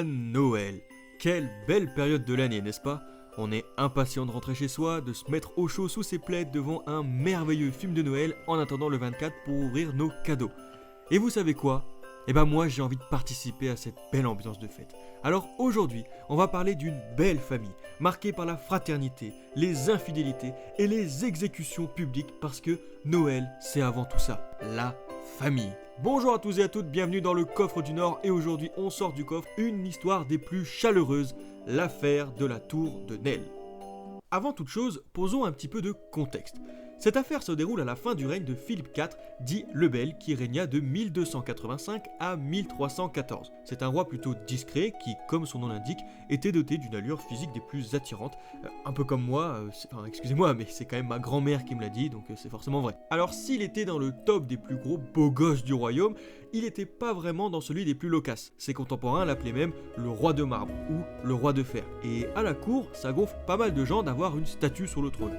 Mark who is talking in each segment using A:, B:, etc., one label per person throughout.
A: Noël. Quelle belle période de l'année, n'est-ce pas? On est impatient de rentrer chez soi, de se mettre au chaud sous ses plaids devant un merveilleux film de Noël en attendant le 24 pour ouvrir nos cadeaux. Et vous savez quoi? Moi j'ai envie de participer à cette belle ambiance de fête. Alors aujourd'hui, on va parler d'une belle famille, marquée par la fraternité, les infidélités et les exécutions publiques parce que Noël c'est avant tout ça, la famille. Bonjour à tous et à toutes, bienvenue dans le Coffre du Nord et aujourd'hui on sort du coffre une histoire des plus chaleureuses, l'affaire de la tour de Nesle. Avant toute chose, posons un petit peu de contexte. Cette affaire se déroule à la fin du règne de Philippe IV, dit le Bel, qui régna de 1285 à 1314. C'est un roi plutôt discret qui, comme son nom l'indique, était doté d'une allure physique des plus attirantes. Un peu comme moi, excusez-moi, mais c'est quand même ma grand-mère qui me l'a dit, donc c'est forcément vrai. Alors s'il était dans le top des plus gros beaux gosses du royaume, il n'était pas vraiment dans celui des plus loquaces. Ses contemporains l'appelaient même le roi de marbre ou le roi de fer. Et à la cour, ça gonfle pas mal de gens d'avoir une statue sur le trône.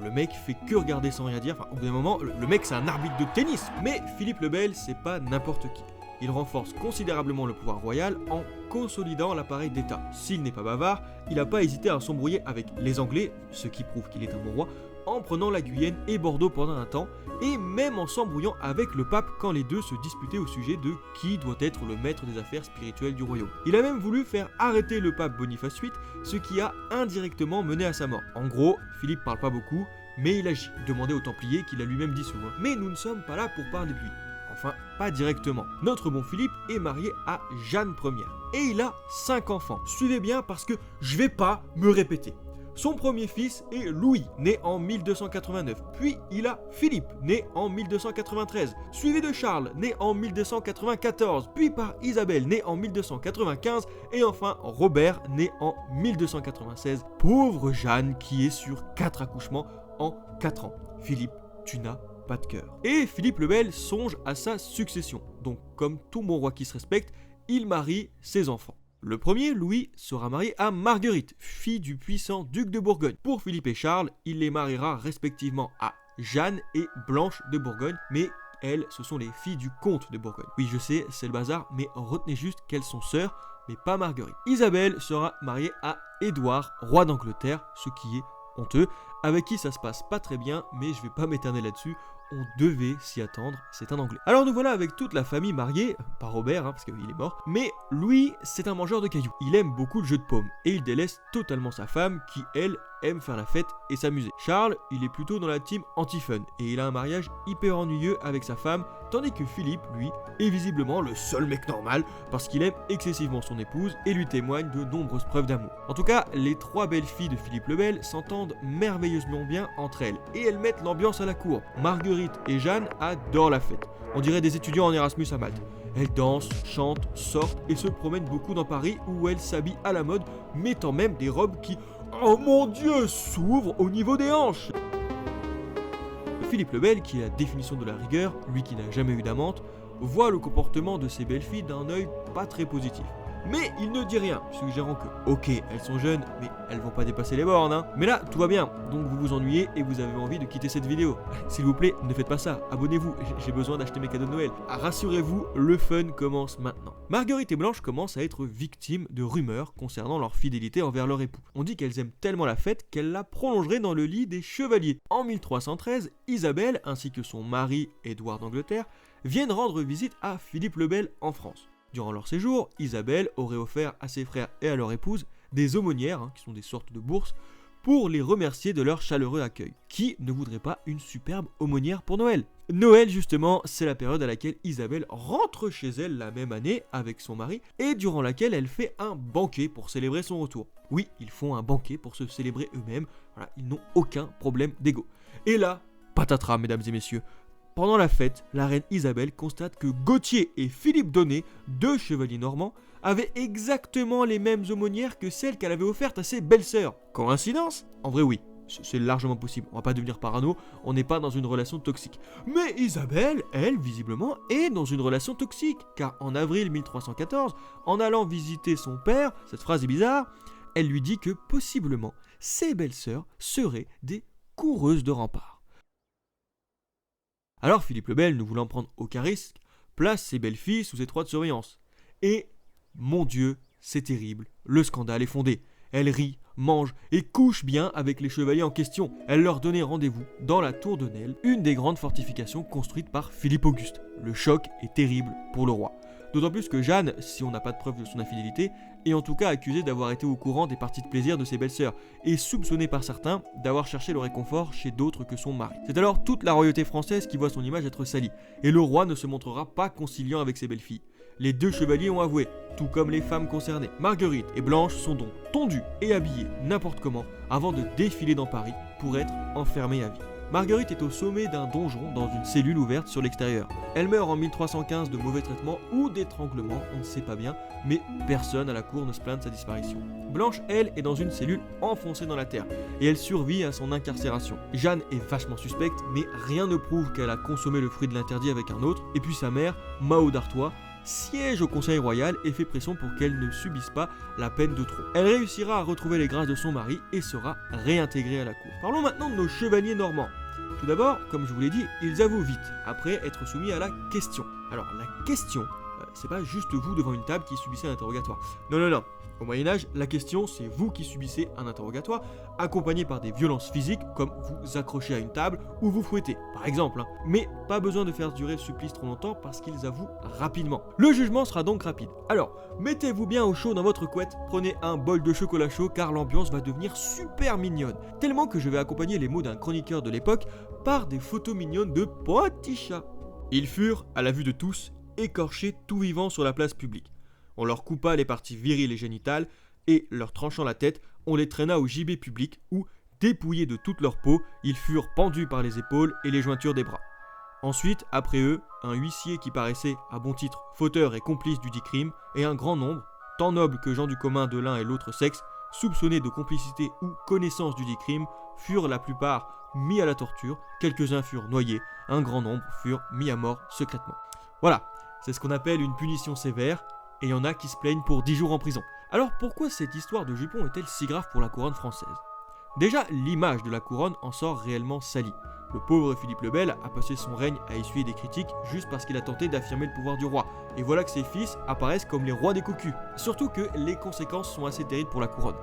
A: Le mec fait que regarder sans rien dire, au bout d'un moment, le mec c'est un arbitre de tennis. Mais Philippe le Bel, c'est pas n'importe qui. Il renforce considérablement le pouvoir royal en consolidant l'appareil d'État. S'il n'est pas bavard, il n'a pas hésité à s'embrouiller avec les Anglais, ce qui prouve qu'il est un bon roi, en prenant la Guyenne et Bordeaux pendant un temps, et même en s'embrouillant avec le pape quand les deux se disputaient au sujet de qui doit être le maître des affaires spirituelles du royaume. Il a même voulu faire arrêter le pape Boniface VIII, ce qui a indirectement mené à sa mort. En gros, Philippe parle pas beaucoup, mais il agit. Demandez aux Templiers qu'il a lui-même dit souvent. Mais nous ne sommes pas là pour parler de lui. Enfin, pas directement. Notre bon Philippe est marié à Jeanne Ier, et il a 5 enfants. Suivez bien parce que je vais pas me répéter. Son premier fils est Louis, né en 1289, puis il a Philippe, né en 1293, suivi de Charles, né en 1294, puis par Isabelle, née en 1295, et enfin Robert, né en 1296. Pauvre Jeanne qui est sur 4 accouchements en 4 ans. Philippe, tu n'as pas de cœur. Et Philippe le Bel songe à sa succession, donc comme tout bon roi qui se respecte, il marie ses enfants. Le premier, Louis, sera marié à Marguerite, fille du puissant duc de Bourgogne. Pour Philippe et Charles, il les mariera respectivement à Jeanne et Blanche de Bourgogne, mais elles, ce sont les filles du comte de Bourgogne. Oui, je sais, c'est le bazar, mais retenez juste qu'elles sont sœurs, mais pas Marguerite. Isabelle sera mariée à Édouard, roi d'Angleterre, ce qui est honteux, avec qui ça se passe pas très bien, mais je vais pas m'éterner là-dessus. On devait s'y attendre, c'est un Anglais. Alors nous voilà avec toute la famille mariée, pas Robert, parce qu'il est mort, mais Louis, c'est un mangeur de cailloux. Il aime beaucoup le jeu de paume, et il délaisse totalement sa femme, qui, elle, aime faire la fête et s'amuser. Charles, il est plutôt dans la team anti-fun, et il a un mariage hyper ennuyeux avec sa femme, tandis que Philippe, lui, est visiblement le seul mec normal, parce qu'il aime excessivement son épouse, et lui témoigne de nombreuses preuves d'amour. En tout cas, les 3 belles filles de Philippe le Bel s'entendent merveilleusement bien entre elles, et elles mettent l'ambiance à la cour. Marguerite et Jeanne adorent la fête. On dirait des étudiants en Erasmus à Malte. Elles dansent, chantent, sortent et se promènent beaucoup dans Paris où elles s'habillent à la mode, mettant même des robes qui, oh mon Dieu, s'ouvrent au niveau des hanches. Philippe le Bel, qui est la définition de la rigueur, lui qui n'a jamais eu d'amante, voit le comportement de ces belles filles d'un œil pas très positif. Mais il ne dit rien, suggérant que, ok, elles sont jeunes, mais elles vont pas dépasser les bornes, hein. Mais là, tout va bien, donc vous vous ennuyez et vous avez envie de quitter cette vidéo. S'il vous plaît, ne faites pas ça, abonnez-vous, j'ai besoin d'acheter mes cadeaux de Noël. Rassurez-vous, le fun commence maintenant. Marguerite et Blanche commencent à être victimes de rumeurs concernant leur fidélité envers leur époux. On dit qu'elles aiment tellement la fête qu'elles la prolongeraient dans le lit des chevaliers. En 1313, Isabelle, ainsi que son mari, Édouard d'Angleterre, viennent rendre visite à Philippe le Bel en France. Durant leur séjour, Isabelle aurait offert à ses frères et à leur épouse des aumônières, qui sont des sortes de bourses, pour les remercier de leur chaleureux accueil. Qui ne voudrait pas une superbe aumônière pour Noël? Noël, justement, c'est la période à laquelle Isabelle rentre chez elle la même année avec son mari et durant laquelle elle fait un banquet pour célébrer son retour. Oui, ils font un banquet pour se célébrer eux-mêmes, voilà, ils n'ont aucun problème d'ego. Et là, patatras, mesdames et messieurs. Pendant la fête, la reine Isabelle constate que Gauthier et Philippe Donnet, 2 chevaliers normands, avaient exactement les mêmes aumônières que celles qu'elle avait offertes à ses belles-sœurs. Coïncidence? En vrai oui, c'est largement possible, on va pas devenir parano, on n'est pas dans une relation toxique. Mais Isabelle, elle, visiblement, est dans une relation toxique, car en avril 1314, en allant visiter son père, cette phrase est bizarre, elle lui dit que possiblement, ses belles-sœurs seraient des coureuses de remparts. Alors Philippe le Bel, ne voulant prendre aucun risque, place ses belles filles sous étroite surveillance. Et, mon Dieu, c'est terrible, le scandale est fondé. Elle rit, mange et couche bien avec les chevaliers en question. Elle leur donnait rendez-vous dans la tour de Nesle, une des grandes fortifications construites par Philippe Auguste. Le choc est terrible pour le roi. D'autant plus que Jeanne, si on n'a pas de preuve de son infidélité, est en tout cas accusée d'avoir été au courant des parties de plaisir de ses belles-sœurs, et soupçonnée par certains d'avoir cherché le réconfort chez d'autres que son mari. C'est alors toute la royauté française qui voit son image être salie, et le roi ne se montrera pas conciliant avec ses belles-filles. Les deux chevaliers ont avoué, tout comme les femmes concernées. Marguerite et Blanche sont donc tondues et habillées n'importe comment avant de défiler dans Paris pour être enfermées à vie. Marguerite est au sommet d'un donjon dans une cellule ouverte sur l'extérieur. Elle meurt en 1315 de mauvais traitements ou d'étranglement, on ne sait pas bien, mais personne à la cour ne se plaint de sa disparition. Blanche, elle, est dans une cellule enfoncée dans la terre, et elle survit à son incarcération. Jeanne est vachement suspecte, mais rien ne prouve qu'elle a consommé le fruit de l'interdit avec un autre, et puis sa mère, Mao d'Artois, siège au conseil royal et fait pression pour qu'elle ne subisse pas la peine de trop. Elle réussira à retrouver les grâces de son mari et sera réintégrée à la cour. Parlons maintenant de nos chevaliers normands. Tout d'abord, comme je vous l'ai dit, ils avouent vite, après être soumis à la question. Alors la question, c'est pas juste vous devant une table qui subissez un interrogatoire. Non. Au Moyen-Âge, la question, c'est vous qui subissez un interrogatoire, accompagné par des violences physiques, comme vous accrocher à une table ou vous fouetter, par exemple. Mais pas besoin de faire durer le supplice trop longtemps parce qu'ils avouent rapidement. Le jugement sera donc rapide. Alors, mettez-vous bien au chaud dans votre couette, prenez un bol de chocolat chaud car l'ambiance va devenir super mignonne. Tellement que je vais accompagner les mots d'un chroniqueur de l'époque par des photos mignonnes de petits chats. Ils furent, à la vue de tous, écorchés tout vivants sur la place publique. On leur coupa les parties viriles et génitales, et, leur tranchant la tête, on les traîna au gibet public où, dépouillés de toute leur peau, ils furent pendus par les épaules et les jointures des bras. Ensuite, après eux, un huissier qui paraissait, à bon titre, fauteur et complice du dit crime, et un grand nombre, tant nobles que gens du commun de l'un et l'autre sexe, soupçonnés de complicité ou connaissance du dit crime, furent la plupart mis à la torture, quelques-uns furent noyés, un grand nombre furent mis à mort secrètement. Voilà, c'est ce qu'on appelle une punition sévère, et il y en a qui se plaignent pour 10 jours en prison. Alors pourquoi cette histoire de jupon est-elle si grave pour la couronne française ? Déjà, l'image de la couronne en sort réellement salie. Le pauvre Philippe le Bel a passé son règne à essuyer des critiques juste parce qu'il a tenté d'affirmer le pouvoir du roi. Et voilà que ses fils apparaissent comme les rois des cocus. Surtout que les conséquences sont assez terribles pour la couronne.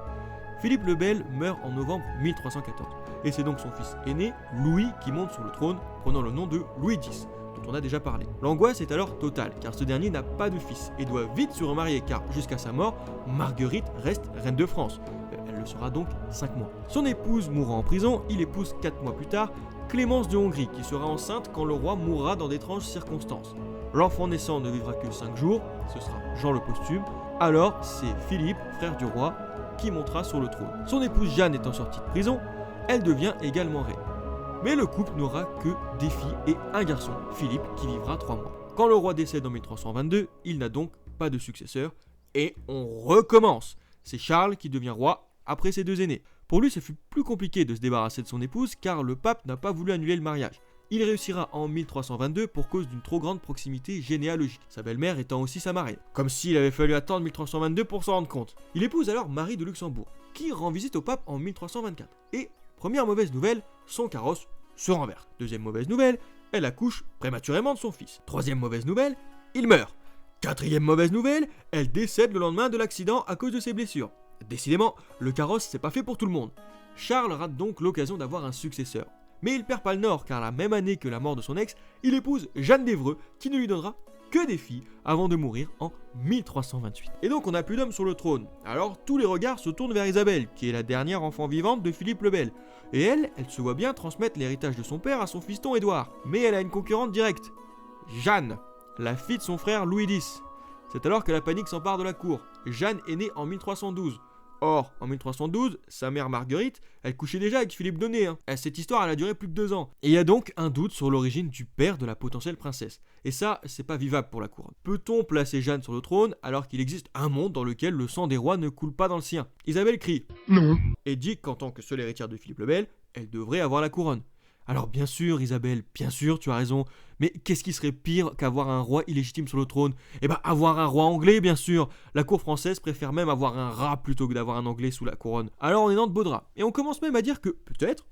A: Philippe le Bel meurt en novembre 1314. Et c'est donc son fils aîné, Louis, qui monte sur le trône, prenant le nom de Louis X. Dont on a déjà parlé. L'angoisse est alors totale, car ce dernier n'a pas de fils et doit vite se remarier, car jusqu'à sa mort, Marguerite reste reine de France. Elle le sera donc 5 mois. Son épouse mourant en prison, il épouse 4 mois plus tard Clémence de Hongrie, qui sera enceinte quand le roi mourra dans d'étranges circonstances. L'enfant naissant ne vivra que 5 jours, ce sera Jean le Posthume, alors c'est Philippe, frère du roi, qui montera sur le trône. Son épouse Jeanne étant sortie de prison, elle devient également reine. Mais le couple n'aura que des filles et un garçon, Philippe, qui vivra 3 mois. Quand le roi décède en 1322, il n'a donc pas de successeur, et on recommence. C'est Charles qui devient roi après ses 2 aînés. Pour lui, ce fut plus compliqué de se débarrasser de son épouse, car le pape n'a pas voulu annuler le mariage. Il réussira en 1322 pour cause d'une trop grande proximité généalogique, sa belle-mère étant aussi sa marraine. Comme s'il avait fallu attendre 1322 pour s'en rendre compte. Il épouse alors Marie de Luxembourg, qui rend visite au pape en 1324. Et, première mauvaise nouvelle, son carrosse se renverse. Deuxième mauvaise nouvelle, elle accouche prématurément de son fils. Troisième mauvaise nouvelle, il meurt. Quatrième mauvaise nouvelle, elle décède le lendemain de l'accident à cause de ses blessures. Décidément, le carrosse c'est pas fait pour tout le monde. Charles rate donc l'occasion d'avoir un successeur. Mais il perd pas le nord, car la même année que la mort de son ex, il épouse Jeanne d'Évreux, qui ne lui donnera que des filles avant de mourir en 1328. Et donc on n'a plus d'hommes sur le trône. Alors tous les regards se tournent vers Isabelle, qui est la dernière enfant vivante de Philippe le Bel. Et elle se voit bien transmettre l'héritage de son père à son fiston Édouard. Mais elle a une concurrente directe, Jeanne, la fille de son frère Louis X. C'est alors que la panique s'empare de la cour. Jeanne est née en 1312. Or, en 1312, sa mère Marguerite, elle couchait déjà avec Philippe de Nez. Cette histoire, elle a duré plus de 2 ans. Et il y a donc un doute sur l'origine du père de la potentielle princesse. Et ça, c'est pas vivable pour la couronne. Peut-on placer Jeanne sur le trône alors qu'il existe un monde dans lequel le sang des rois ne coule pas dans le sien ? Isabelle crie « Non !» et dit qu'en tant que seule héritière de Philippe le Bel, elle devrait avoir la couronne. Alors bien sûr, Isabelle, bien sûr, tu as raison, Mais qu'est-ce qui serait pire qu'avoir un roi illégitime sur le trône? Eh ben, avoir un roi anglais, bien sûr. La cour française préfère même avoir un rat plutôt que d'avoir un anglais sous la couronne. Alors on est dans de beaux draps. Et on commence même à dire que peut-être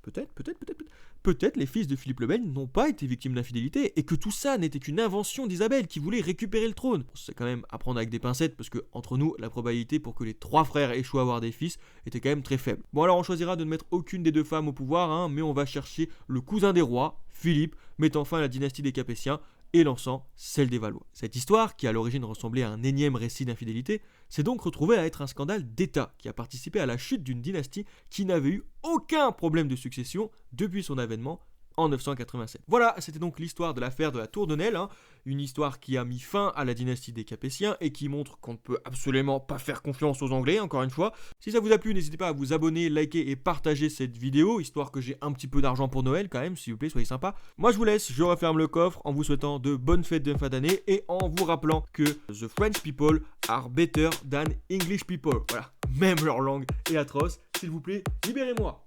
A: les fils de Philippe le Bel n'ont pas été victimes d'infidélité et que tout ça n'était qu'une invention d'Isabelle qui voulait récupérer le trône. Bon, c'est quand même à prendre avec des pincettes parce que, entre nous, la probabilité pour que les 3 frères échouent à avoir des fils était quand même très faible. Bon, alors on choisira de ne mettre aucune des 2 femmes au pouvoir, hein, mais on va chercher le cousin des rois, Philippe, mettant fin à la dynastie des Capétiens et lançant celle des Valois. Cette histoire, qui à l'origine ressemblait à un énième récit d'infidélité, s'est donc retrouvée à être un scandale d'État qui a participé à la chute d'une dynastie qui n'avait eu aucun problème de succession depuis son avènement en 987. Voilà, c'était donc l'histoire de l'affaire de la Tour de Nesle, hein, une histoire qui a mis fin à la dynastie des Capétiens et qui montre qu'on ne peut absolument pas faire confiance aux Anglais, encore une fois. Si ça vous a plu, n'hésitez pas à vous abonner, liker et partager cette vidéo, histoire que j'ai un petit peu d'argent pour Noël quand même, s'il vous plaît, soyez sympa. Moi je vous laisse, je referme le coffre en vous souhaitant de bonnes fêtes de fin d'année et en vous rappelant que the French people are better than English people. Voilà, même leur langue est atroce, s'il vous plaît, libérez-moi.